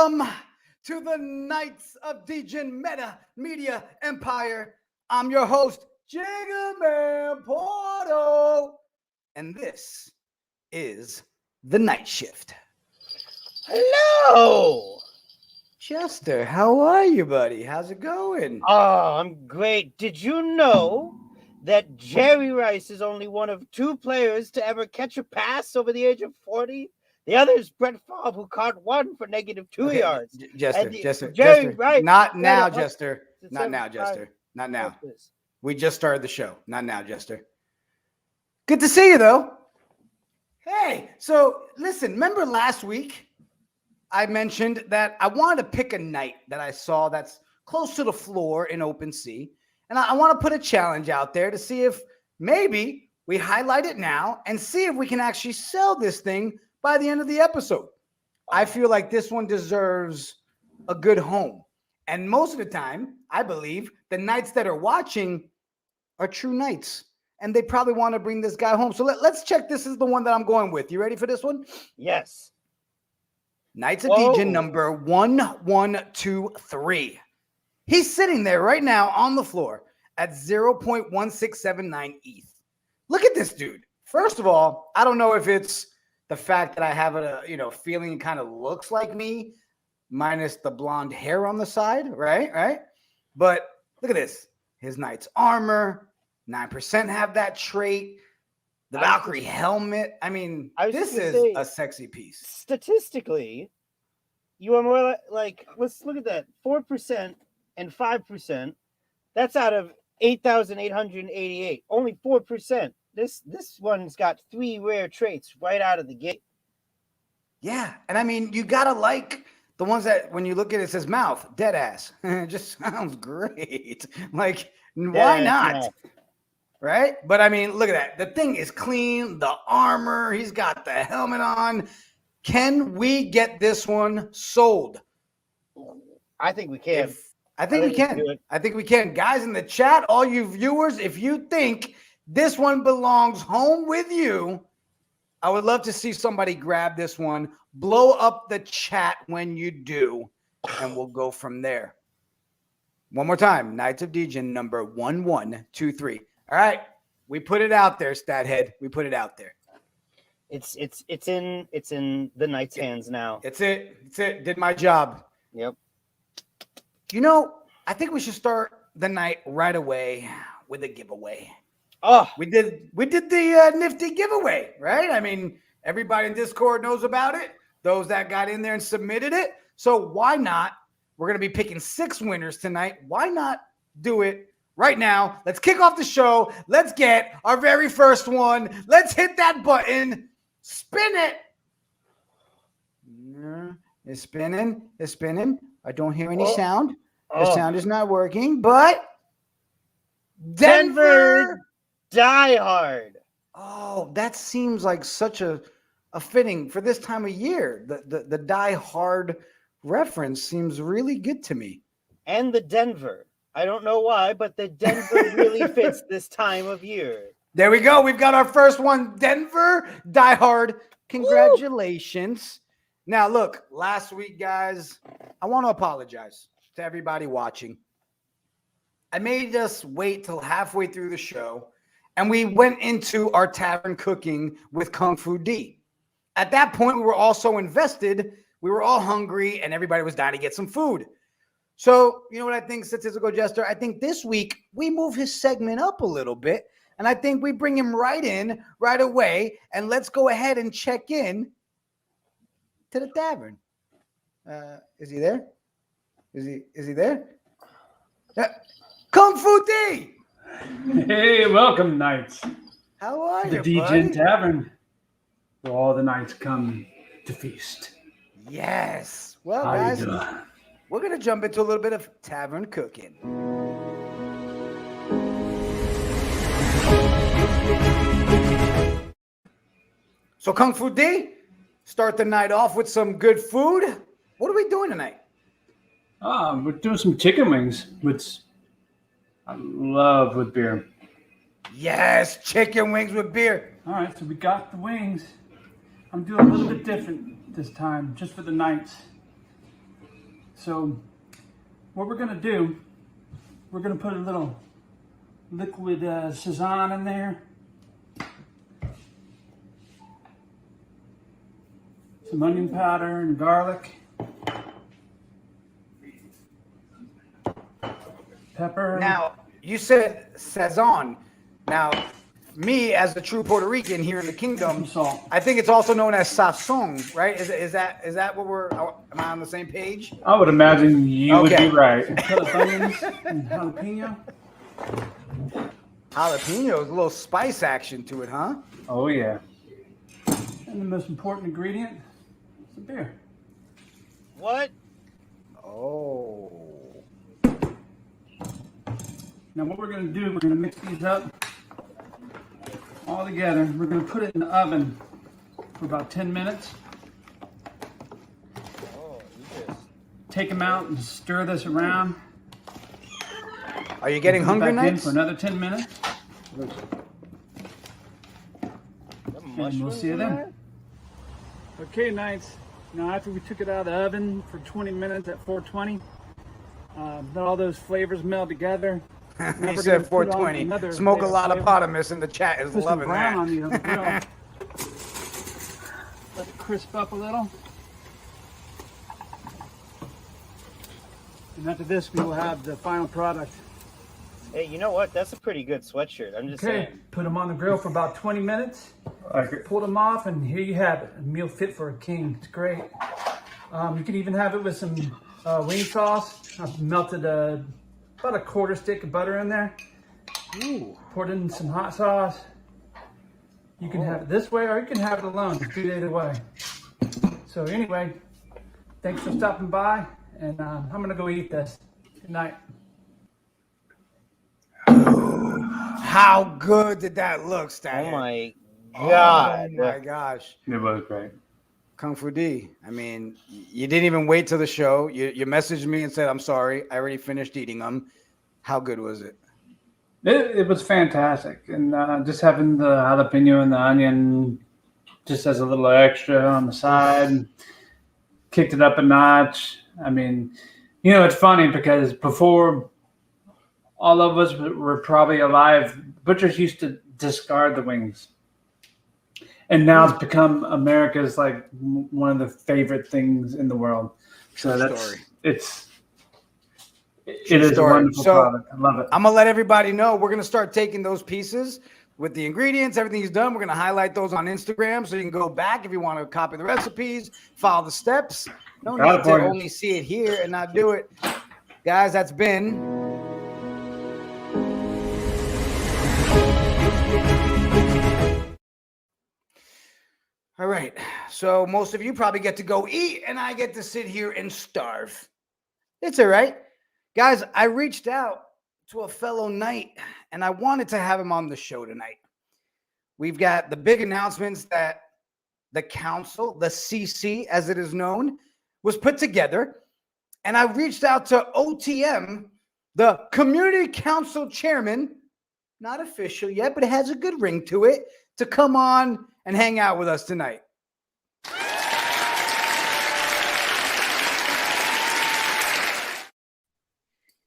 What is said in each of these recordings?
Welcome to the Knights of Degens Meta Media Empire. I'm your host, JiggaManPorto, and this is the Night Shift. Hello! Chester, how are you, buddy? How's it going? Oh, I'm great. Did you know that Jerry Rice is only one of 2 players to ever catch a pass over the age of 40? The other is Brett Favre, who caught one for -2 yards. Jester, Rice, not now, Jester. Not now, Jester. Not now. This. We just started the show. Not now, Jester. Good to see you, though. Hey, so listen, remember last week I mentioned that I wanted to pick a night that I saw that's close to the floor in OpenSea, and I want to put a challenge out there to see if maybe we highlight it now and see if we can actually sell this thing by the end of the episode. I feel like this one deserves a good home. And most of the time, I believe the Knights that are watching are true Knights. And they probably want to bring this guy home. So let's check. This is the one that I'm going with. You ready for this one? Yes. Knights of Degens number 1123. He's sitting there right now on the floor at 0.1679 ETH. Look at this dude. First of all, I don't know if it's the fact that I have a feeling kind of looks like me, minus the blonde hair on the side, right? But look at this. His Knight's armor, 9% have that trait. The Valkyrie helmet. I mean, this is a sexy piece. Statistically, you are more like, let's look at that. 4% and 5%. That's out of 8,888. Only 4%. This one's got 3 rare traits right out of the gate. Yeah, and I mean, you gotta like the ones that when you look at it, it says mouth, dead ass. It just sounds great. Like, why not? Mouth. Right? But I mean, look at that. The thing is clean, the armor, he's got the helmet on. Can we get this one sold? I think we can. I think we can. Guys in the chat, all you viewers, if you think this one belongs home with you, I would love to see somebody grab this one, blow up the chat when you do, and we'll go from there. One more time, Knights of Degens number 1123. All right, we put it out there, Stathead. We put it out there. It's in the Knights' hands now. It's it. Did my job. Yep. You know, I think we should start the night right away with a giveaway. Oh, we did the nifty giveaway, right? I mean, everybody in Discord knows about it. Those that got in there and submitted it. So why not? We're going to be picking 6 winners tonight. Why not do it right now? Let's kick off the show. Let's get our very first one. Let's hit that button. Spin it. It's spinning. It's spinning. I don't hear any sound. The sound is not working, but Denver Die Hard. Oh, that seems like such a fitting for this time of year. The Die Hard reference seems really good to me. And the Denver. I don't know why, but the Denver really fits this time of year. There we go. We've got our first one. Denver Die Hard. Congratulations. Woo! Now, look, last week, guys, I want to apologize to everybody watching. I made us wait till halfway through the show, and we went into our tavern cooking with Kung Fu D. At that point, we were all so invested. We were all hungry, and everybody was dying to get some food. So, you know what I think, Statistical Jester? I think this week we move his segment up a little bit, and I think we bring him right in right away, and let's go ahead and check in to the tavern. Is he there? Is he there? Kung Fu D! Hey, welcome, Knights. How are you, the Degen Tavern, where all the Knights come to feast. Yes. Well, guys, we're going to jump into a little bit of tavern cooking. So, Kung Fu D, start the night off with some good food. What are we doing tonight? We're doing some chicken wings, which I love with beer. Yes, chicken wings with beer. All right, so we got the wings. I'm doing a little bit different this time, just for the Knights. So what we're gonna do, we're gonna put a little liquid Cezanne in there. Some onion powder and garlic. Pepper. Now, you said Sazon. Now, me as the true Puerto Rican here in the kingdom, Salt. I think it's also known as sazon, right? Is that what we're? Am I on the same page? I would imagine you would Okay. be right. Onions and jalapeno. Jalapeno is a little spice action to it, huh? Oh yeah. And the most important ingredient is the beer. What? Oh. Now what we're going to do, we're going to mix these up all together. We're going to put it in the oven for about 10 minutes. Oh, you just. Take them out and stir this around. Are you getting Put it hungry, back in Knights? for another 10 minutes. And we'll see you then. Okay, Knights. Now after we took it out of the oven for 20 minutes at 420, let all those flavors meld together. Now He we're said gonna put on 420. another Smoke a flavor. lot of potamus in the chat is Put some loving brown that. on these on the grill. Let it crisp up a little. And after this, we will have the final product. Hey, you know what? That's a pretty good sweatshirt. I'm just Okay, saying. put them on the grill for about 20 minutes. Pull them off, and here you have it. A meal fit for a king. It's great. You can even have it with some wing sauce. I've melted about a quarter stick of butter in there. Ooh. Poured in some hot sauce. You can have it this way, or you can have it alone. It's good either way. So anyway, thanks for stopping by, and I'm gonna go eat this. Good night. How good did that look, Stan? Oh my God. Oh my gosh. It was great. Kung Fu D. I mean, you didn't even wait till the show. You messaged me and said, I'm sorry. I already finished eating them. How good was it? It was fantastic, and just having the jalapeno and the onion just as a little extra on the side, kicked it up a notch. I mean, it's funny because before all of us were probably alive, butchers used to discard the wings, and now it's become America's like one of the favorite things in the world. So True that's story. It is a story. wonderful So, product. I love it. I'm going to let everybody know we're going to start taking those pieces with the ingredients, everything he's done. We're going to highlight those on Instagram so you can go back if you want to copy the recipes, follow the steps. No Got it need for to you. only see it here and not do it. Guys, that's been all right. So most of you probably get to go eat and I get to sit here and starve. It's all right. Guys, I reached out to a fellow knight and I wanted to have him on the show tonight. We've got the big announcements that the council, the CC as it is known, was put together. And I reached out to OTM, the community council chairman, not official yet, but it has a good ring to it, to come on and hang out with us tonight.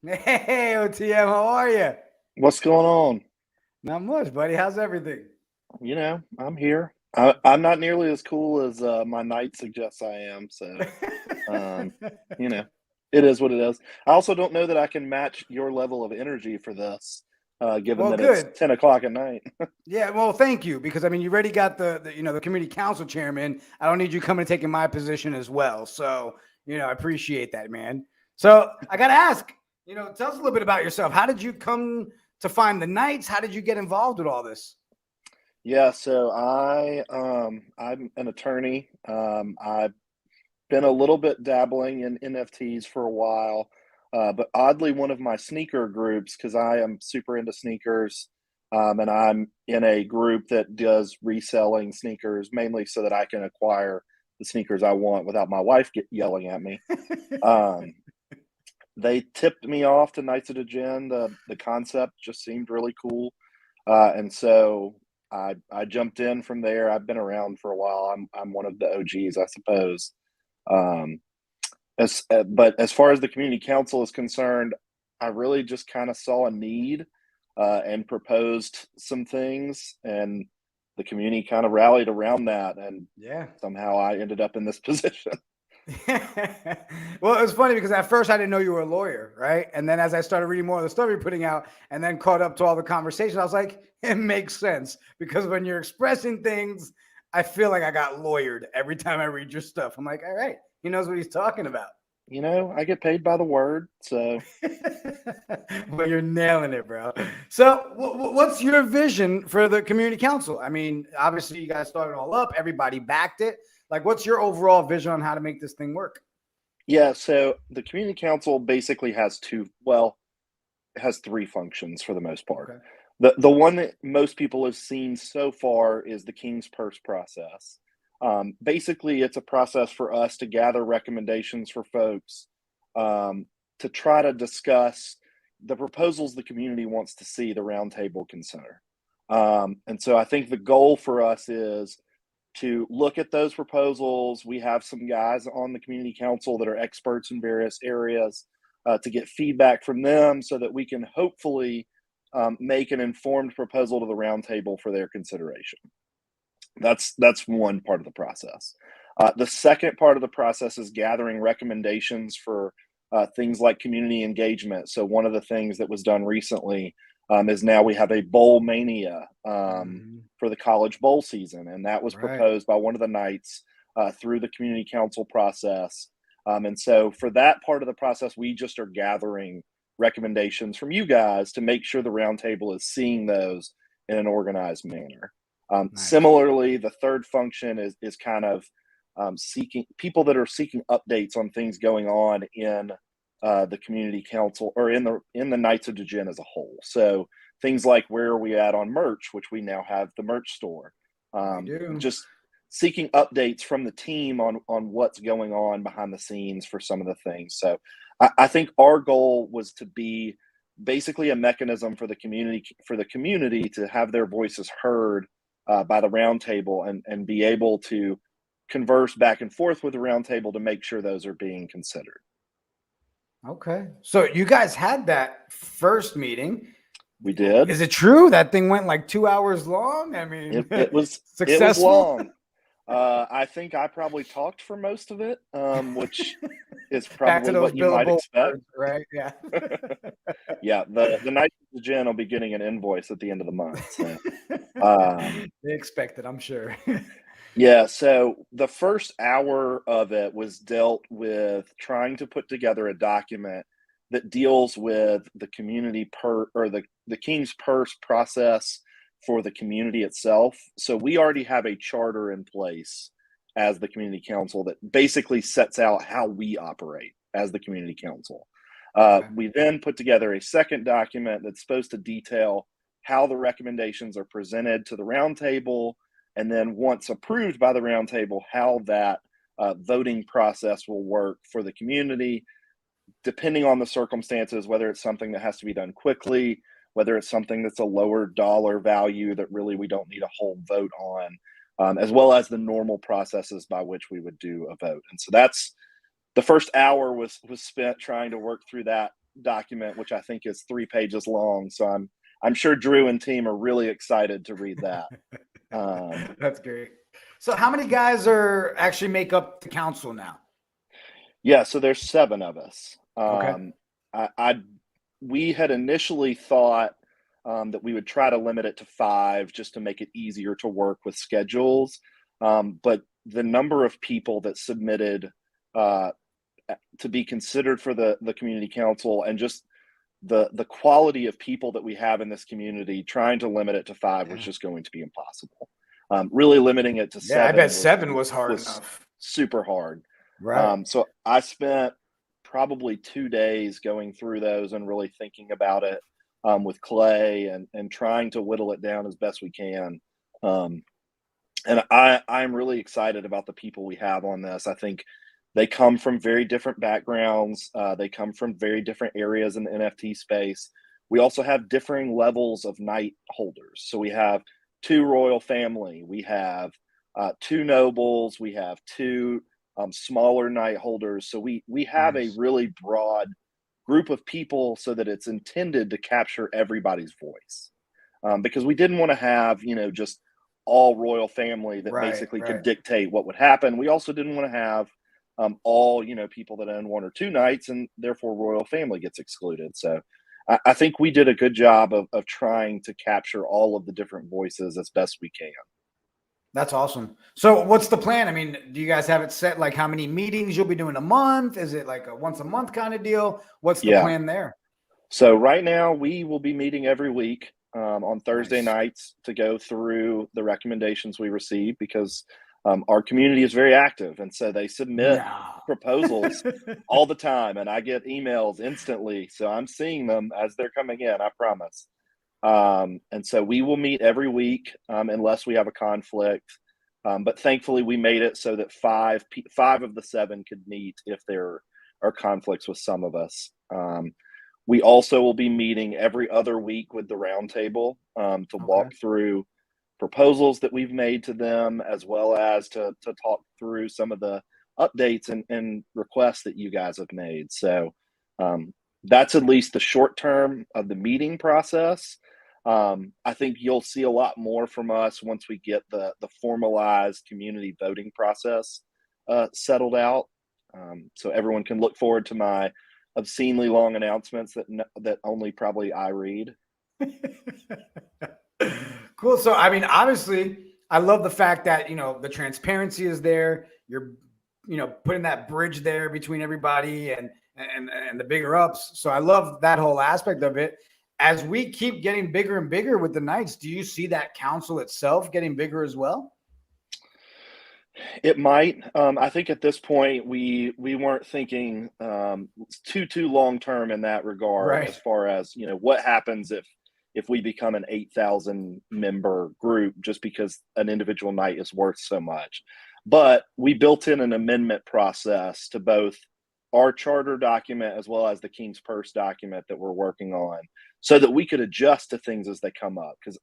Hey, OTM, how are you? What's going on? Not much, buddy. How's everything? I'm here. I'm not nearly as cool as my knight suggests I am. So, it is what it is. I also don't know that I can match your level of energy for this, given Well, that good. it's 10 o'clock at night. Yeah, well, thank you, because I mean, you already got the community council chairman. I don't need you coming and taking my position as well. So, I appreciate that, man. So I got to ask, tell us a little bit about yourself. How did you come to find the Knights? How did you get involved with all this? Yeah, so I'm an attorney. I've been a little bit dabbling in NFTs for a while, but oddly, one of my sneaker groups, because I am super into sneakers, and I'm in a group that does reselling sneakers, mainly so that I can acquire the sneakers I want without my wife yelling at me. They tipped me off to Knights of Degens. The concept just seemed really cool, and so I jumped in from there. I've been around for a while. I'm one of the OGs, I suppose. But as far as the community council is concerned, I really just kind of saw a need and proposed some things, and the community kind of rallied around that, and Yeah. somehow I ended up in this position. Well, it was funny because at first I didn't know you were a lawyer, right? And then as I started reading more of the stuff you're putting out and then caught up to all the conversation, I was like, it makes sense because when you're expressing things, I feel like I got lawyered every time I read your stuff. I'm like, all right, he knows what he's talking about. You know, I get paid by the word, so. Well, you're nailing it, bro. So what's your vision for the community council? I mean, obviously you guys started it all up, everybody backed it. Like, what's your overall vision on how to make this thing work? Yeah, so the community council basically has it has three functions for the most part. Okay. The one that most people have seen so far is the King's Purse process. Basically, it's a process for us to gather recommendations for folks to try to discuss the proposals the community wants to see the roundtable consider. And so I think the goal for us is to look at those proposals. We have some guys on the community council that are experts in various areas to get feedback from them so that we can hopefully make an informed proposal to the roundtable for their consideration. That's one part of the process. The second part of the process is gathering recommendations for things like community engagement. So one of the things that was done recently is now we have a bowl mania for the college bowl season, and that was proposed by one of the Knights through the community council process. And so for that part of the process, we just are gathering recommendations from you guys to make sure the roundtable is seeing those in an organized manner. Similarly, the third function is kind of seeking people that are seeking updates on things going on in the community council or in the Knights of Degens as a whole. So things like where are we at on merch, which we now have the merch store. Just seeking updates from the team on what's going on behind the scenes for some of the things. So I think our goal was to be basically a mechanism for the community to have their voices heard by the roundtable and be able to converse back and forth with the roundtable to make sure those are being considered. Okay. So you guys had that first meeting. We did. Is it true that thing went like 2 hours long? I mean, it was successful. It was long. I think I probably talked for most of it, which is probably what you might expect. Words, right? Yeah. Yeah. The Knights of Degens will be getting an invoice at the end of the month. So. They expect it, I'm sure. Yeah, so the first hour of it was dealt with trying to put together a document that deals with the community the King's Purse process for the community itself. So we already have a charter in place as the community council that basically sets out how we operate as the community council. We then put together a second document that's supposed to detail how the recommendations are presented to the roundtable, and then once approved by the roundtable, how that voting process will work for the community, depending on the circumstances, whether it's something that has to be done quickly, whether it's something that's a lower dollar value that really we don't need a whole vote on, as well as the normal processes by which we would do a vote. And so that's the first hour was spent trying to work through that document, which I think is 3 pages long. So I'm sure Drew and team are really excited to read that. That's great. So how many guys are actually make up the council now? Yeah, so there's 7 of us. Okay. We had initially thought that we would try to limit it to 5 just to make it easier to work with schedules. But the number of people that submitted to be considered for the community council and just the quality of people that we have in this community, trying to limit it to 5 was just going to be impossible. Really limiting it to 7. I bet 7 was hard enough. Super hard. Right. So I spent probably 2 days going through those and really thinking about it with Clay and trying to whittle it down as best we can. And I'm really excited about the people we have on this. I think they come from very different backgrounds. They come from very different areas in the NFT space. We also have differing levels of Knight holders. So we have 2 royal family. We have 2 nobles. We have 2 smaller night holders. So we have a Nice. really broad group of people so that it's intended to capture everybody's voice. Because we didn't want to have, just all royal family that basically could dictate what would happen. We also didn't want to have all, people that own one or two nights, and therefore royal family gets excluded. So I think we did a good job of trying to capture all of the different voices as best we can. That's awesome. So what's the plan? I mean, do you guys have it set, like how many meetings you'll be doing a month? Is it like a once a month kind of deal? What's the plan there? So right now we will be meeting every week on Thursday Nice. nights to go through the recommendations we receive, because our community is very active. And so they submit proposals all the time, and I get emails instantly. So I'm seeing them as they're coming in, I promise. And so we will meet every week unless we have a conflict. But thankfully we made it so that five of the 7 could meet if there are conflicts with some of us. We also will be meeting every other week with the roundtable to walk through proposals that we've made to them, as well as to talk through some of the updates and requests that you guys have made. So that's at least the short term of the meeting process. I think you'll see a lot more from us once we get the formalized community voting process settled out. So everyone can look forward to my obscenely long announcements that only probably I read. Cool. So, I mean, obviously, I love the fact that, the transparency is there. You're, putting that bridge there between everybody and the bigger ups. So I love that whole aspect of it. As we keep getting bigger and bigger with the Knights, do you see that council itself getting bigger as well? It might. I think at this point we weren't thinking too long term in that regard, as far as what happens if we become an 8,000 member group just because an individual night is worth so much. But we built in an amendment process to both our charter document as well as the King's Purse document that we're working on, so that we could adjust to things as they come up. Because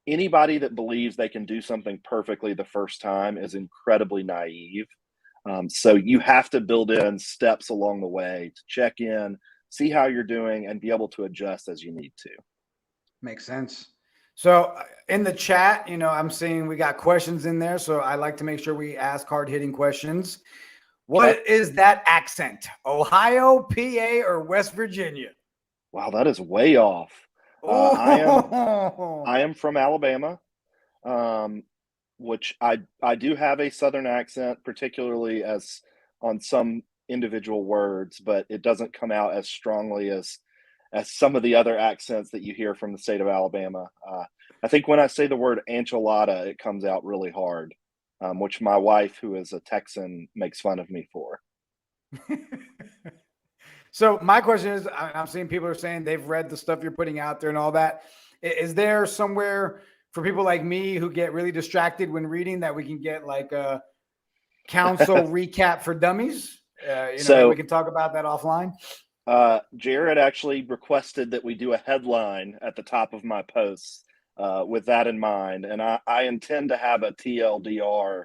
anybody that believes they can do something perfectly the first time is incredibly naive. So you have to build in steps along the way to check in, see how you're doing, and be able to adjust as you need to. Makes sense. So in the chat, I'm seeing we got questions in there. So I like to make sure we ask hard-hitting questions. What is that accent? Ohio, PA, or West Virginia? Wow, that is way off. I am from Alabama, which I do have a Southern accent, particularly as on some individual words, but it doesn't come out as strongly as some of the other accents that you hear from the state of Alabama. I think when I say the word enchilada, it comes out really hard, which my wife, who is a Texan, makes fun of me for. So my question is, I'm seeing people are saying they've read the stuff you're putting out there and all that. Is there somewhere for people like me who get really distracted when reading that we can get like a council recap for dummies? So we can talk about that offline. Jared actually requested that we do a headline at the top of my posts with that in mind. And I intend to have a TLDR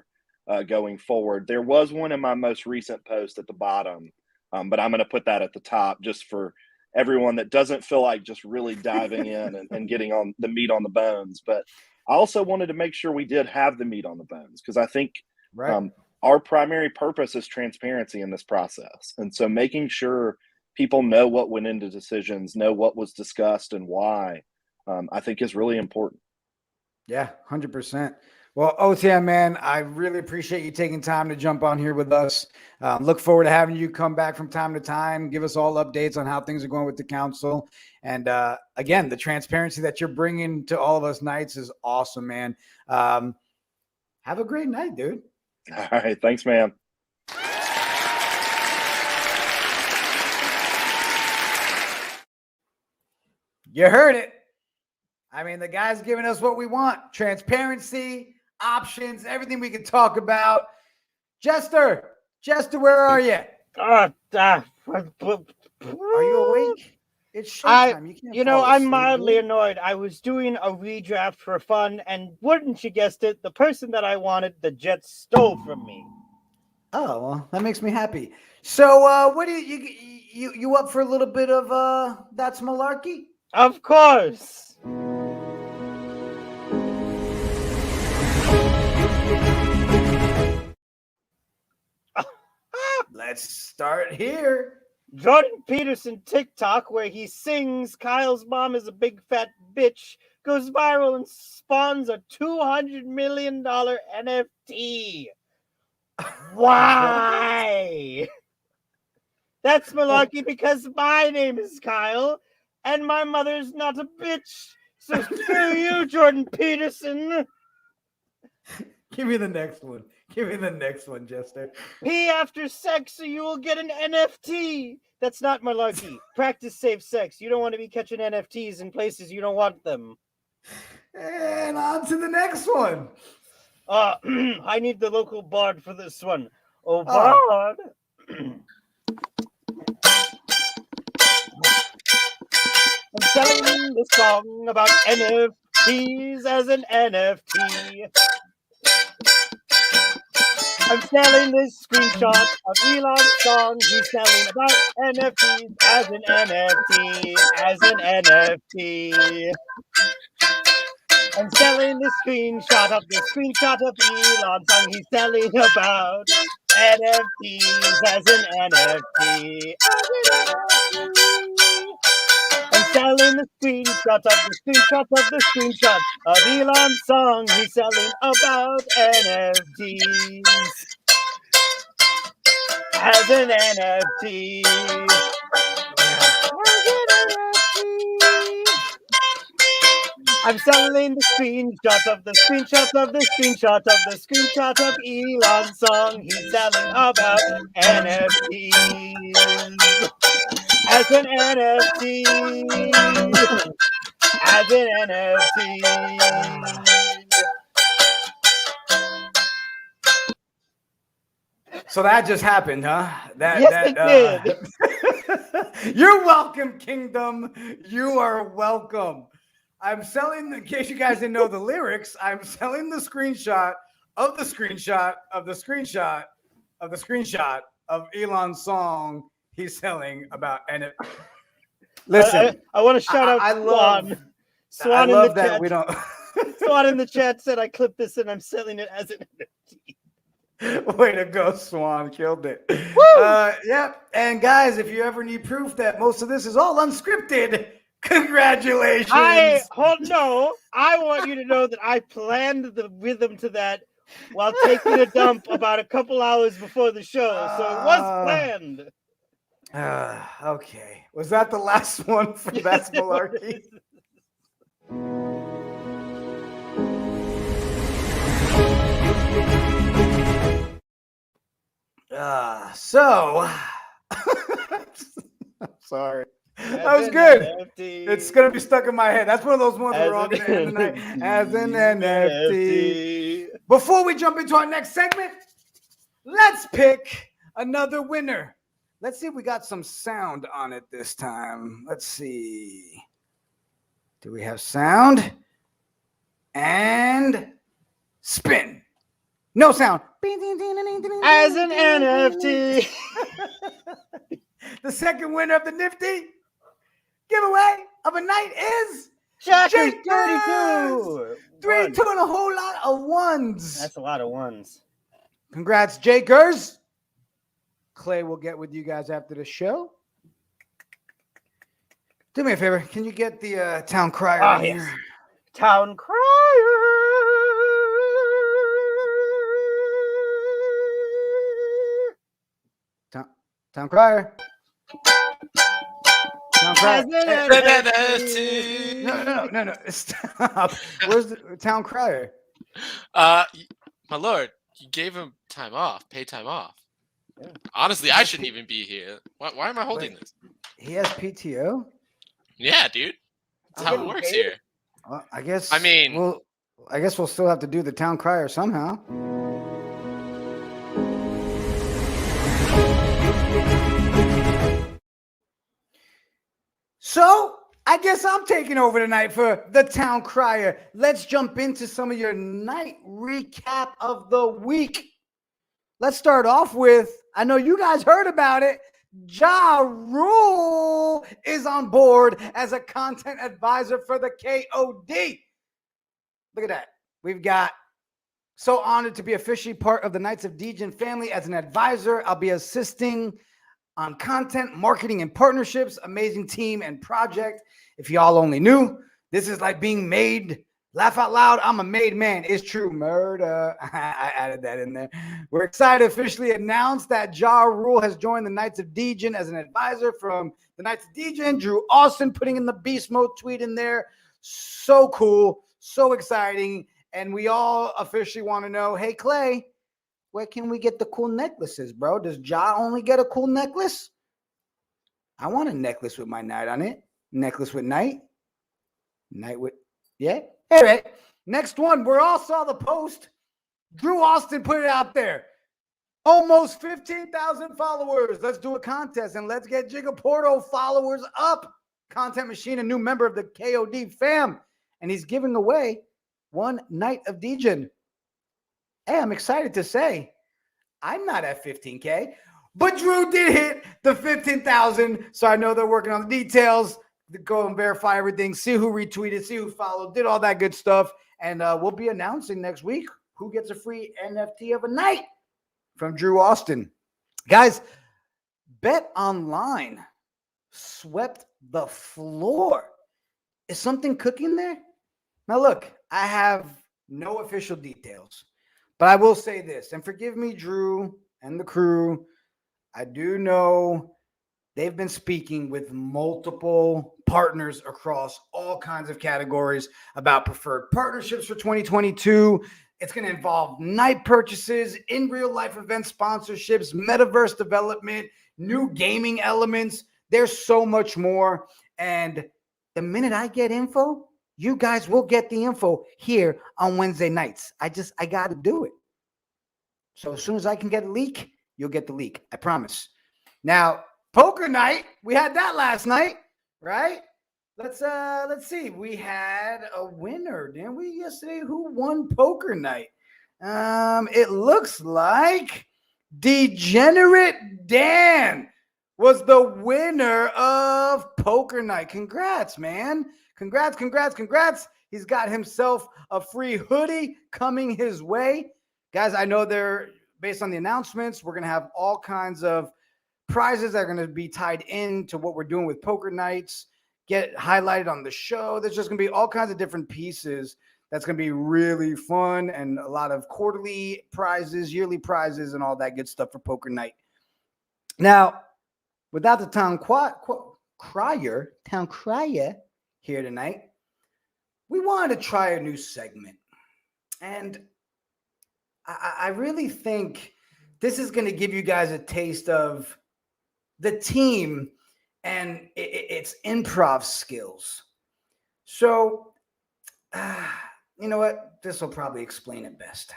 going forward. There was one in my most recent post at the bottom. But I'm going to put that at the top just for everyone that doesn't feel like just really diving in and getting on the meat on the bones. But I also wanted to make sure we did have the meat on the bones, because I think our primary purpose is transparency in this process. And so making sure people know what went into decisions, know what was discussed and why, I think is really important. Yeah, 100%. Well, OTM, man, I really appreciate you taking time to jump on here with us. Look forward to having you come back from time to time, give us all updates on how things are going with the council. And again, the transparency that you're bringing to all of us Knights is awesome, man. Have a great night, dude. All right. Thanks, man. You heard it. I mean, the guy's giving us what we want. Transparency, options, everything we can talk about. Jester, where are you? Are you awake? It's showtime. You can't I'm mildly annoyed. I was doing a redraft for fun, and wouldn't you guessed it, the person that I wanted, the Jets stole from me. Oh, well, that makes me happy. So, what do you up for a little bit of that's malarkey? Of course. Let's start here. Jordan Peterson TikTok, where he sings Kyle's mom is a big fat bitch, goes viral and spawns a $200 million NFT. Why? That's malarkey because my name is Kyle and my mother's not a bitch. So screw you, Jordan Peterson. Give me the next one. Give me the next one, Jester. Pee after sex so you will get an NFT. That's not malarkey. Practice safe sex. You don't want to be catching NFTs in places you don't want them. And on to the next one. I need the local bard for this one. Oh, bard. I'm selling the song about NFTs as an NFT. I'm selling this screenshot of Elon's song. He's selling about NFTs as an NFT. As an NFT. I'm selling the screenshot of Elon's song. He's selling about NFTs as an NFT. I'm selling the screenshot of Elon's song. He's selling about NFTs as an NFT. I'm selling the screenshot of Elon's song. He's selling about NFTs as an NFT. As an NFT. So that just happened, huh? Yes, it did. You're welcome, Kingdom. You are welcome. I'm selling, in case you guys didn't know the lyrics, I'm selling the screenshot of the screenshot of the screenshot of the screenshot of Elon's song he's selling about NFT. Listen, I want to shout out Swan. Swan I love in the that chat. we don't. Swan in the chat said, I clipped this and I'm selling it as an NFT. Way to go, Swan. Killed it. Yep. And guys, if you ever need proof that most of this is all unscripted, congratulations. I want you to know that I planned the rhythm to that while taking a dump about a couple hours before the show. So it was planned. Okay. Was that the last one for That's Malarkey? I'm sorry. That was good. NFT. It's gonna be stuck in my head. That's one of those ones we're all gonna end the night as an NFT. Before we jump into our next segment, let's pick another winner. Let's see if we got some sound on it this time. Let's see. Do we have sound? And spin. No sound. As an NFT. The second winner of the Nifty giveaway of a night is Jackers 32. 32 and a whole lot of ones. That's a lot of ones. Congrats, Jakers. Clay will get with you guys after the show. Do me a favor. Can you get the town crier in here? Town crier. Town crier. Town crier. No. Stop. Where's the town crier? My lord, you gave him time off, paid time off. Yeah. Honestly, I shouldn't even be here. Why am I holding this? He has PTO? Yeah, dude. That's how it works here. Well, I guess. I mean, we'll still have to do the town crier somehow. So I guess I'm taking over tonight for the town crier. Let's jump into some of your night recap of the week. let's start off with, I know you guys heard about it. Ja Rule is on board as a content advisor for the KOD. Look at that. We've got so honored to be officially part of the Knights of Degens family as an advisor. I'll be assisting on content, marketing, and partnerships. Amazing team and project. If y'all only knew, this is like being made. Laugh out loud. I'm a made man. It's true. Murder. I added that in there. We're excited to officially announce that Ja Rule has joined the Knights of Degen as an advisor from the Knights of Degens. Drew Austin putting in the beast mode tweet in there. So cool. So exciting. And we all officially want to know, hey, Clay, where can we get the cool necklaces, bro? Does Ja only get a cool necklace? I want a necklace with my knight on it. Necklace with knight. Knight with, yeah. All right. Next one. We all saw the post. Drew Austin put it out there. Almost 15,000 followers. Let's do a contest and let's get JiggaPorto followers up. Content Machine, a new member of the KOD fam. And he's giving away one Knight of Degen. Hey, I'm excited to say I'm not at 15K, but Drew did hit the 15,000. So I know they're working on the details to go and verify everything, see who retweeted, see who followed, did all that good stuff. And we'll be announcing next week who gets a free NFT of a night from Drew Austin. Guys, Bet Online swept the floor. Is something cooking there? Now, look, I have no official details, but I will say this, and forgive me, Drew and the crew. I do know they've been speaking with multiple partners across all kinds of categories about preferred partnerships for 2022. It's going to involve night purchases, in real life event sponsorships, metaverse development, new gaming elements. There's so much more. And the minute I get info, you guys will get the info here on Wednesday nights. I got to do it. So as soon as I can get a leak, you'll get the leak. I promise. Now, poker night, we had that last night, right? Let's see. We had a winner, didn't we, yesterday? Who won poker night? It looks like Degenerate Dan was the winner of poker night. Congrats, man. Congrats. He's got himself a free hoodie coming his way. Guys, I know they're based on the announcements. We're going to have all kinds of prizes that are going to be tied into what we're doing with poker nights, get highlighted on the show. There's just going to be all kinds of different pieces. That's going to be really fun, and a lot of quarterly prizes, yearly prizes, and all that good stuff for poker night. Now, without the town crier here tonight, we wanted to try a new segment. And I really think this is going to give you guys a taste of the team and its improv skills. So, you know what? This will probably explain it best.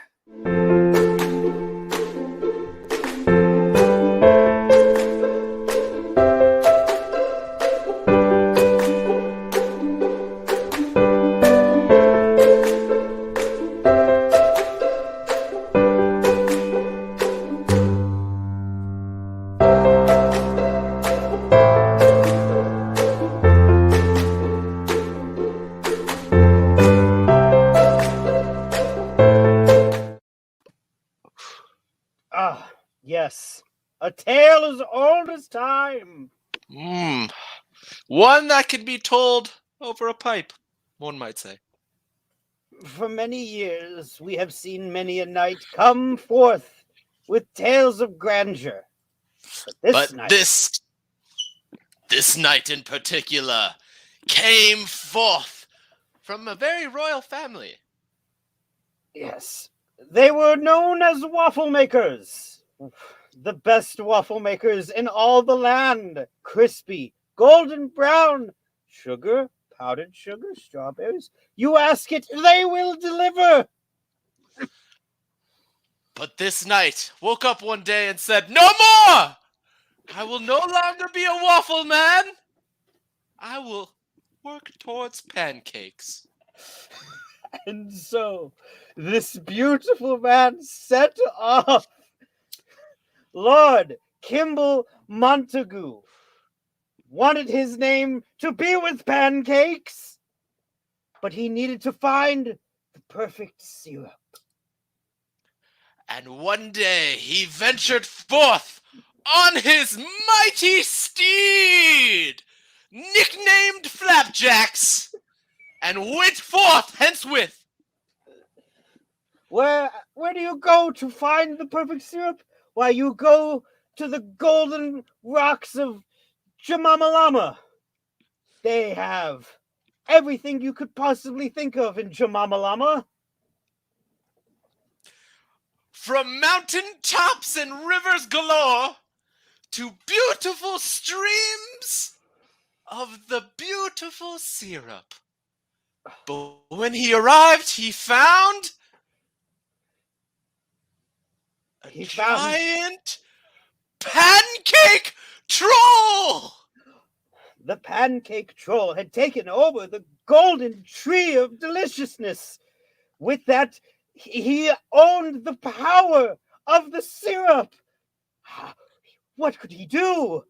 Yes. A tale as old as time. One that can be told over a pipe, one might say. For many years, we have seen many a knight come forth with tales of grandeur. But this night in particular came forth from a very royal family. Yes. They were known as waffle makers. The best waffle makers in all the land. Crispy, golden brown, sugar, powdered sugar, strawberries. You ask it, they will deliver. But this knight woke up one day and said, "No more! I will no longer be a waffle man. I will work towards pancakes." And so, this beautiful man set off Lord Kimball Montagu wanted his name to be with pancakes, but he needed to find the perfect syrup. And one day he ventured forth on his mighty steed, nicknamed Flapjacks, and went forth henceforth. Where do you go to find the perfect syrup? Why, you go to the golden rocks of Jamamalama. They have everything you could possibly think of in Jamamalama. From mountain tops and rivers galore to beautiful streams of the beautiful syrup. But when he arrived, he found a giant pancake troll. The pancake troll had taken over the golden tree of deliciousness. With that, he owned the power of the syrup. What could he do?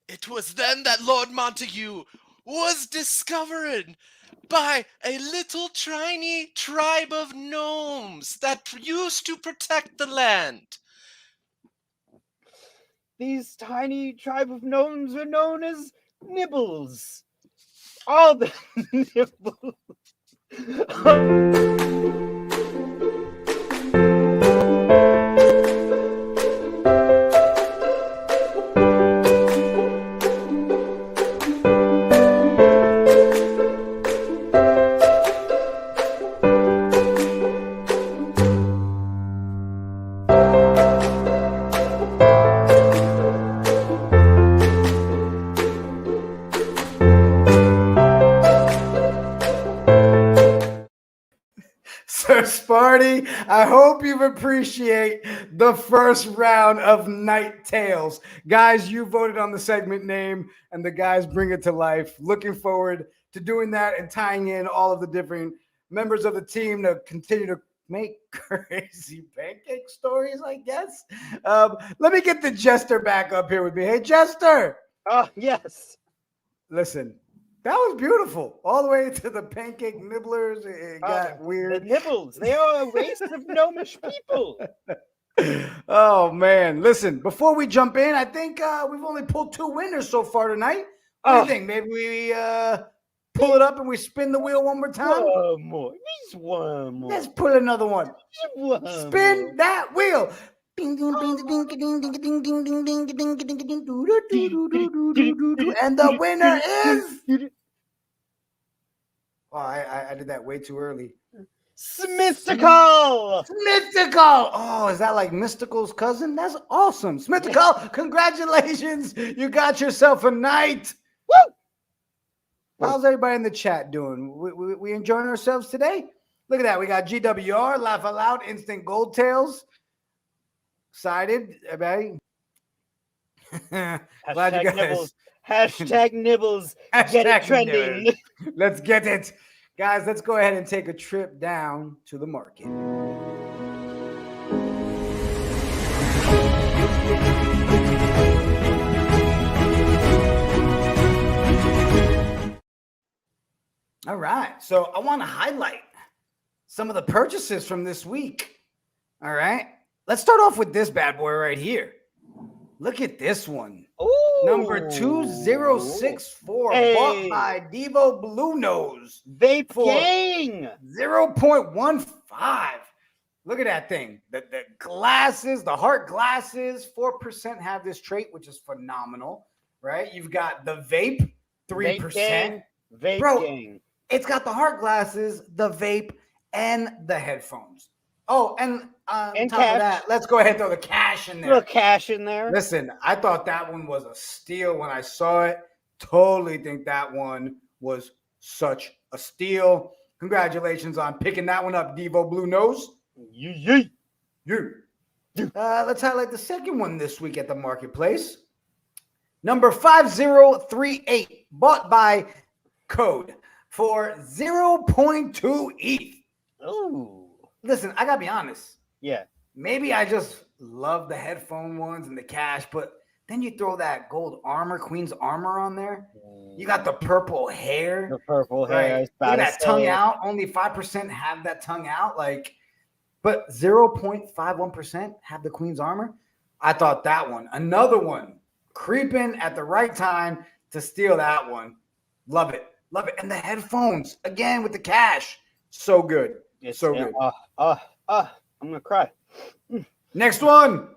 It was then that Lord Montague was discovered by a little tiny tribe of gnomes that used to protect the land. These tiny tribe of gnomes are known as nibbles. All the nibbles. Sir Sparty, I hope you appreciate the first round of Night Tales. Guys, you voted on the segment name, and the guys bring it to life. Looking forward to doing that and tying in all of the different members of the team to continue to make crazy pancake stories, I guess. Let me get the Jester back up here with me. Hey, Jester. Oh, yes. Listen, that was beautiful. All the way to the pancake nibblers. It got weird. The nibbles. They are a race of gnomish people. Oh, man. Listen, before we jump in, I think we've only pulled 2 winners so far tonight. What do you think? Maybe we pull it up and we spin the wheel one more time? One more. Just one more. Let's pull another one. Just one Spin more. that wheel. Ding, ding, ding, ding, ding, ding, ding, ding, ding, ding, ding, ding, ding, ding, doo, doo, doo, doo, doo, doo, doo, doo. And the winner is... Oh, I did that way too early. Mystical. Mystical. Oh, is that like Mystical's cousin? That's awesome. Mystical, congratulations. You got yourself a night. Woo! How's everybody in the chat doing? We enjoying ourselves today? Look at that. We got GWR, Laugh Out Loud, Instant Gold Tails. Excited, everybody? Glad you guys. Nibbles. Hashtag nibbles. Get it trending. Nibbles. Let's get it. Guys, let's go ahead and take a trip down to the market. All right. So I want to highlight some of the purchases from this week. All right. Let's start off with this bad boy right here. Look at this one. Ooh. Number 2064, bought by Devo Blue Nose. Vape Gang. 0.15. Look at that thing. The glasses, the heart glasses, 4% have this trait, which is phenomenal, right? You've got the vape, 3%. Vape Bro, Gang. It's got the heart glasses, the vape, and the headphones. Oh, and on top cash. of that, let's go ahead and throw the cash in there. Little cash in there. Listen, I thought that one was a steal when I saw it. Totally think that one was such a steal. Congratulations on picking that one up, Devo Blue Nose. Yeah. Let's highlight the second one this week at the marketplace. Number 5038, bought by Code for 0.2 ETH. Ooh. Listen, I gotta be honest. Yeah. Maybe I just love the headphone ones and the cash, but then you throw that gold armor, Queen's armor on there. You got the purple hair. The purple Right. hair. Look at that tongue out. Only 5% have that tongue out. Like, but 0.51% have the Queen's armor. I thought that one. Another one. Creeping at the right time to steal that one. Love it. Love it. And the headphones, again, with the cash. So good. It's so good. I'm gonna cry. Next one.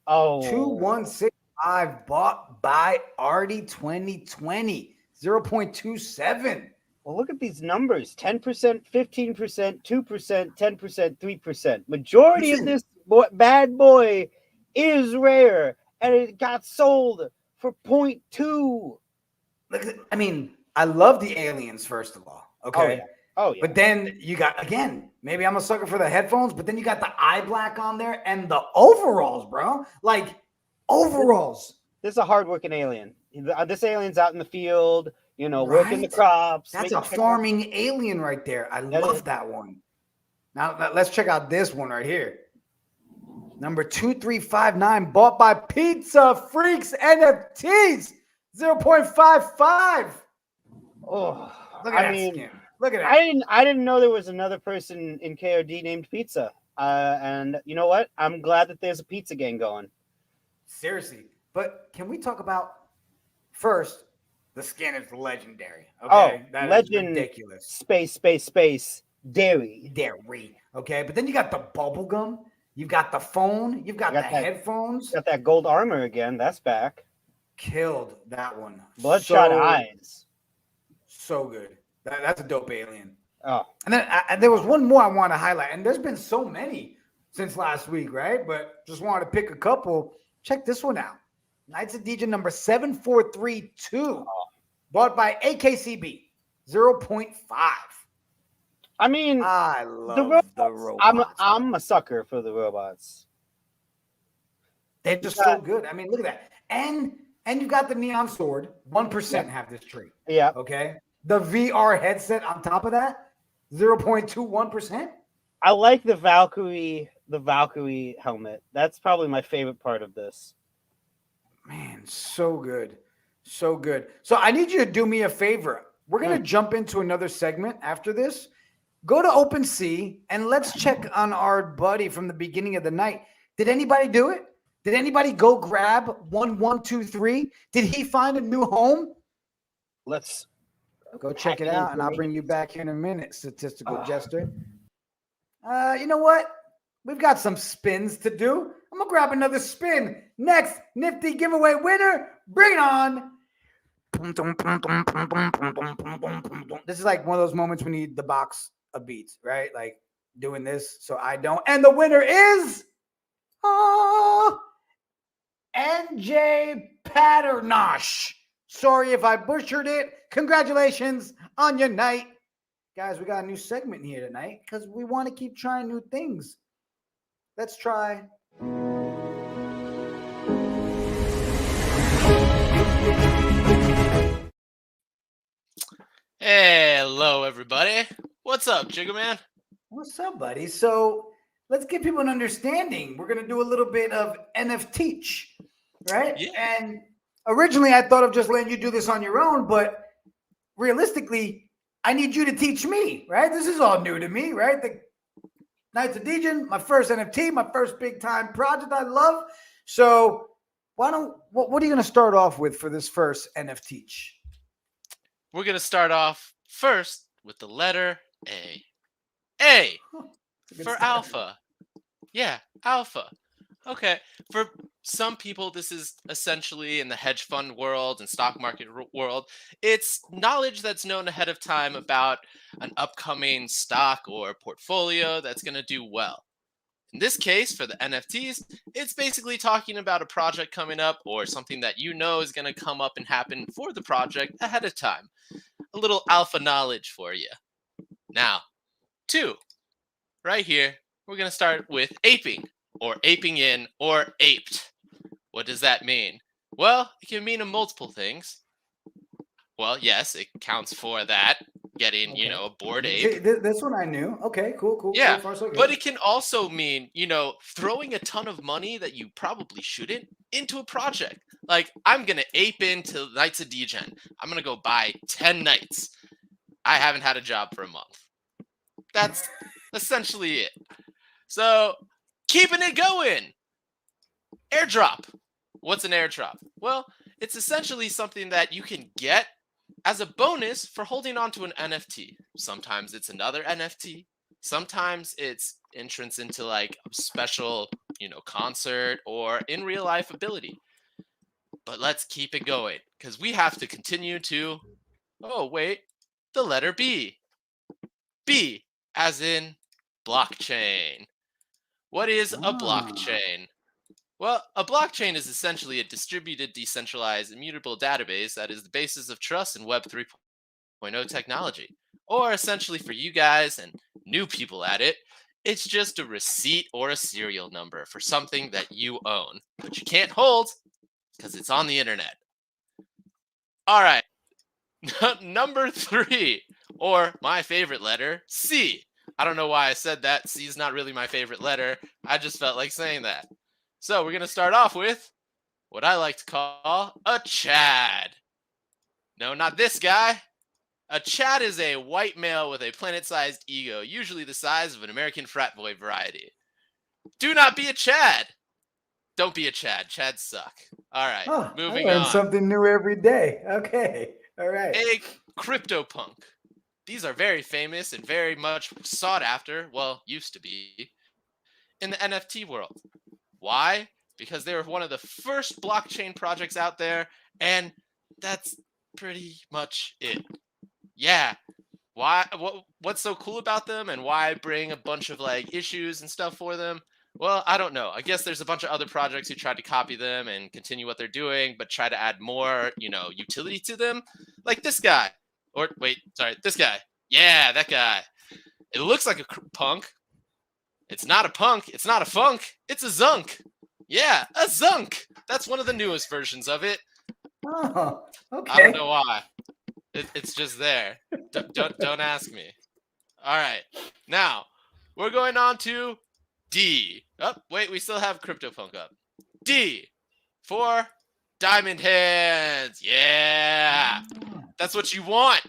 Oh, 2165 bought by Artie 2020. 0.27. well, look at these numbers: 10%, 15%, 2%, 10%, 3%. Majority of this bad boy is rare, and it got sold for 0.2. Look, I mean, I love the aliens, first of all. Okay. Oh yeah. But then you got, again, maybe I'm a sucker for the headphones, but then you got the eye black on there and the overalls, bro. Like, overalls. This is a hardworking alien. This alien's out in the field, working the crops. That's a farming alien right there. I love that one. Now, let's check out this one right here. Number 2359, bought by Pizza Freaks NFTs. 0.55. Oh, Look at that skin. Look at that. I didn't know there was another person in KOD named Pizza. And you know what? I'm glad that there's a pizza gang going. Seriously. But can we talk about first, the skin is legendary. Okay. That legend. Is ridiculous. Space. Dairy. Okay. But then you got the bubble gum. You've got the phone. You've got the headphones. Got that gold armor again. That's back. Killed that one. Bloodshot eyes. So good. That's a dope alien. Oh. And then there was one more I want to highlight. And there's been so many since last week, right? But just wanted to pick a couple. Check this one out. Knights of Degens number 7432. Bought by AKCB. 0.5. I mean, I love the robots. I'm a sucker for the robots. They're just so good. I mean, look at that. And you've got the neon sword. 1% have this trait. Yeah. Okay. The VR headset on top of that, 0.21%. I like the Valkyrie helmet. That's probably my favorite part of this. Man, so good. So good. So I need you to do me a favor. We're going to jump into another segment after this. Go to OpenSea and let's check on our buddy from the beginning of the night. Did anybody do it? Did anybody go grab 1123? Did he find a new home? Let's go check it out, and I'll bring you back here in a minute, statistical jester. You know what? We've got some spins to do. I'm going to grab another spin. Next, nifty giveaway winner. Bring it on. This is like one of those moments when you need the box of beats, right? Like doing this so I don't. And the winner is NJ Patternosh. Sorry if I butchered it. Congratulations on your night. Guys, we got a new segment here tonight because we want to keep trying new things. Let's try. Hello, everybody. What's up, JiggaMan? What's up, buddy? So let's give people an understanding. We're going to do a little bit of NFT, right? Yeah. And originally I thought of just letting you do this on your own, but realistically, I need you to teach me, right? This is all new to me, right? The Knights of Degens, my first NFT, my first big time project I love. So what are you going to start off with for this first NFT? We're going to start off first with the letter A. A for alpha. Yeah, alpha. Okay. For some people, this is essentially in the hedge fund world and stock market world. It's knowledge that's known ahead of time about an upcoming stock or portfolio that's going to do well. In this case, for the NFTs, it's basically talking about a project coming up or something that you know is going to come up and happen for the project ahead of time. A little alpha knowledge for you. Now, 2. Right here, we're going to start with aping, or aping in, or aped. What does that mean? Well, it can mean multiple things. Well, yes, it counts for that. getting, Okay. a bored See, ape. this one I knew. Okay, cool. Yeah, So far, so good. but it can also mean, throwing a ton of money that you probably shouldn't into a project. Like, I'm going to ape into Knights of Degen. I'm going to go buy 10 knights. I haven't had a job for a month. That's essentially it. So, keeping it going. Airdrop. What's an airdrop? Well, it's essentially something that you can get as a bonus for holding on to an NFT. Sometimes it's another NFT. Sometimes it's entrance into like a special, concert or in real life ability. But let's keep it going because we have to continue to, the letter B. B as in blockchain. What is a blockchain? Well, a blockchain is essentially a distributed, decentralized, immutable database that is the basis of trust in Web 3.0 technology. Or essentially for you guys and new people at it, it's just a receipt or a serial number for something that you own, but you can't hold because it's on the internet. All right. Number 3, or my favorite letter, C. I don't know why I said that. C is not really my favorite letter. I just felt like saying that. So we're going to start off with what I like to call a Chad. No, not this guy. A Chad is a white male with a planet-sized ego, usually the size of an American frat boy variety. Do not be a Chad. Don't be a Chad. Chads suck. All right, moving I learn on. something new every day. Okay, all right. A CryptoPunk. These are very famous and very much sought after, well, used to be, in the NFT world. Why? Because they were one of the first blockchain projects out there, and that's pretty much it. Yeah. Why? What's so cool about them, and why bring a bunch of like issues and stuff for them? Well, I don't know. I guess there's a bunch of other projects who tried to copy them and continue what they're doing, but try to add more, utility to them. Like this guy. Or wait, sorry, this guy. Yeah, that guy. It looks like a punk. It's not a punk. It's not a funk. It's a zunk. Yeah, a zunk. That's one of the newest versions of it. Oh, okay. I don't know why. It's just there. Don't ask me. All right. Now, we're going on to D. Oh, wait, we still have CryptoPunk up. D for Diamond Hands. Yeah. That's what you want.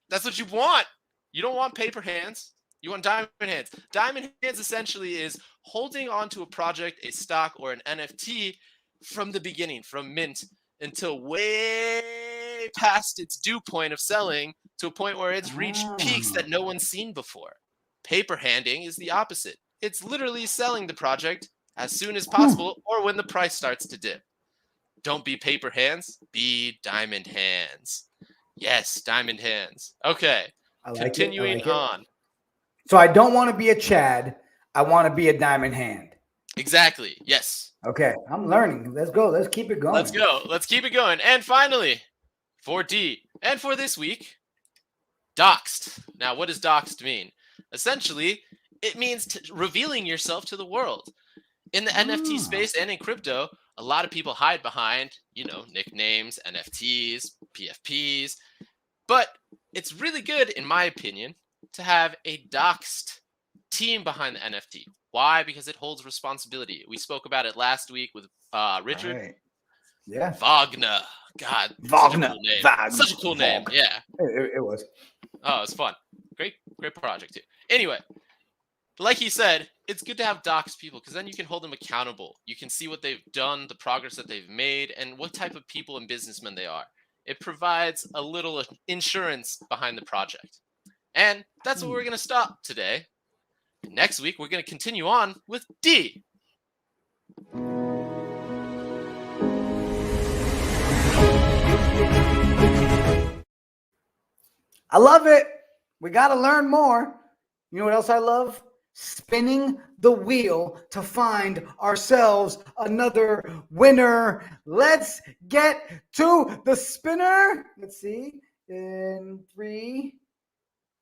That's what you want. You don't want paper hands. You want diamond hands. Diamond hands essentially is holding on to a project, a stock, or an NFT from the beginning, from mint until way past its due point of selling to a point where it's reached peaks that no one's seen before. Paper handing is the opposite. It's literally selling the project as soon as possible or when the price starts to dip. Don't be paper hands, be diamond hands. Yes, diamond hands. Okay, continuing on. So I don't want to be a Chad. I want to be a diamond hand. Exactly. Yes. Okay, I'm learning. Let's go. Let's keep it going. Let's go. Let's keep it going. And finally, for D, and for this week, doxed. Now, what does doxed mean? Essentially, it means revealing yourself to the world. In the NFT space and in crypto, a lot of people hide behind, nicknames, NFTs, PFPs. But it's really good, in my opinion, to have a doxed team behind the NFT. Why? Because it holds responsibility. We spoke about it last week with Richard. Right. Yeah. Wagner. God. Wagner. Such a cool name. Yeah. It was. Oh, it's fun. Great project too. Anyway, like he said, it's good to have doxed people because then you can hold them accountable. You can see what they've done, the progress that they've made, and what type of people and businessmen they are. It provides a little insurance behind the project. And that's what we're going to stop today. Next week, we're going to continue on with D. I love it. We got to learn more. You know what else I love? Spinning the wheel to find ourselves another winner. Let's get to the spinner. Let's see. In 3.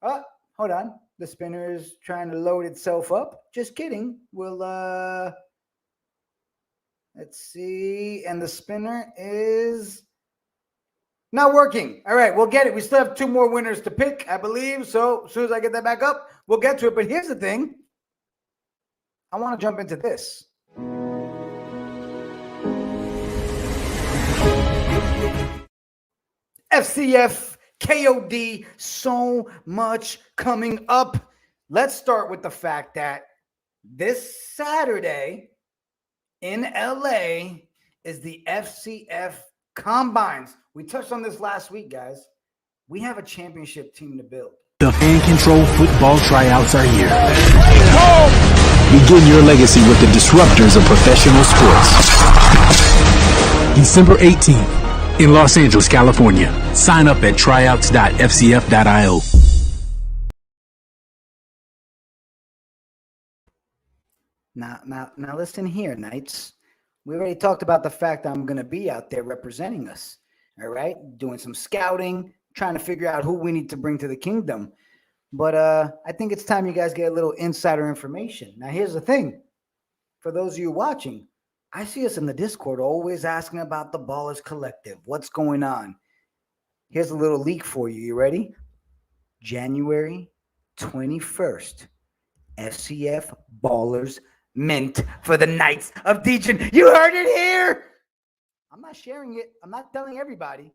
Oh, hold on. The spinner is trying to load itself up. Just kidding. We'll let's see. And the spinner is Not working. All right, we'll get it. We still have 2 more winners to pick, I believe. So as soon as I get that back up, we'll get to it. But here's the thing. I want to jump into this. FCF, KOD, so much coming up. Let's start with the fact that this Saturday in LA is the FCF Combines. We touched on this last week, guys. We have a championship team to build. The fan-controlled football tryouts are here. Begin your legacy with the disruptors of professional sports. December 18th in Los Angeles, California. Sign up at tryouts.fcf.io. Now listen here, Knights. We already talked about the fact that I'm going to be out there representing us. All right, doing some scouting, trying to figure out who we need to bring to the kingdom. But I think it's time you guys get a little insider information. Now, here's the thing. For those of you watching, I see us in the Discord always asking about the Ballers Collective. What's going on? Here's a little leak for you. You ready? January 21st, FCF Ballers Mint for the Knights of Degens. You heard it here. I'm not sharing it. I'm not telling everybody.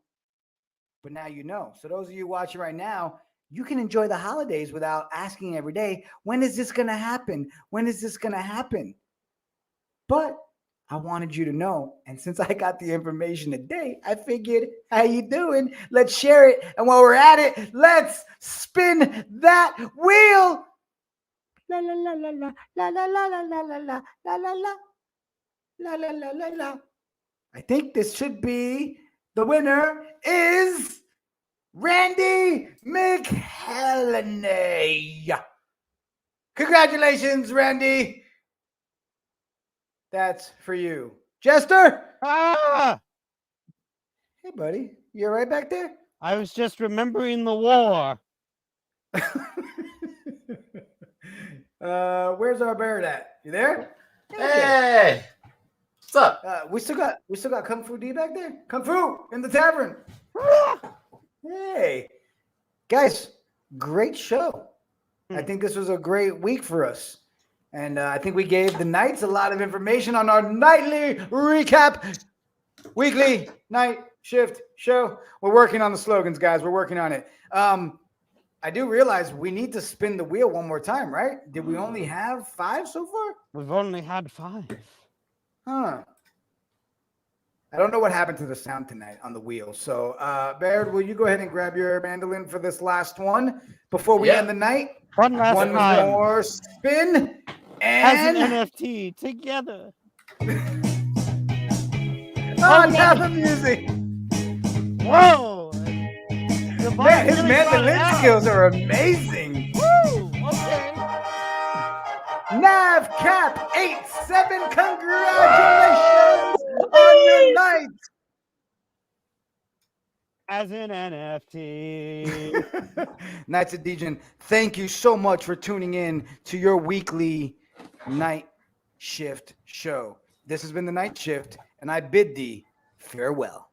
But now you know. So those of you watching right now, you can enjoy the holidays without asking every day, when is this going to happen? When is this going to happen? But I wanted you to know. And since I got the information today, I figured, how you doing? Let's share it. And while we're at it, let's spin that wheel. La la la la la la la la la la la la la la la la la la la. I think this should be the winner is Randy McHellenay. Congratulations, Randy. That's for you. Jester? Ah! Hey, buddy. You all right back there? I was just remembering the war. Where's our Barrett at? You there? Hey, what's up? We still got Kung Fu D back there. Kung Fu in the tavern. Hey, guys, great show. I think this was a great week for us, and I think we gave the Knights a lot of information on our nightly recap, weekly night shift show. We're working on the slogans, guys. We're working on it. I do realize we need to spin the wheel one more time, right? Did we only have 5 so far? We've only had 5. Huh. I don't know what happened to the sound tonight on the wheel. So, Baird, will you go ahead and grab your mandolin for this last one before we end the night? One last one time. more spin. As And an NFT together. oh, now the music. Whoa! Man, his mandolin skills are amazing. Woo! Okay. Nav Cap 87, congratulations on your night. As an NFT. Knights of Degen, thank you so much for tuning in to your weekly night shift show. This has been the Night Shift, and I bid thee farewell.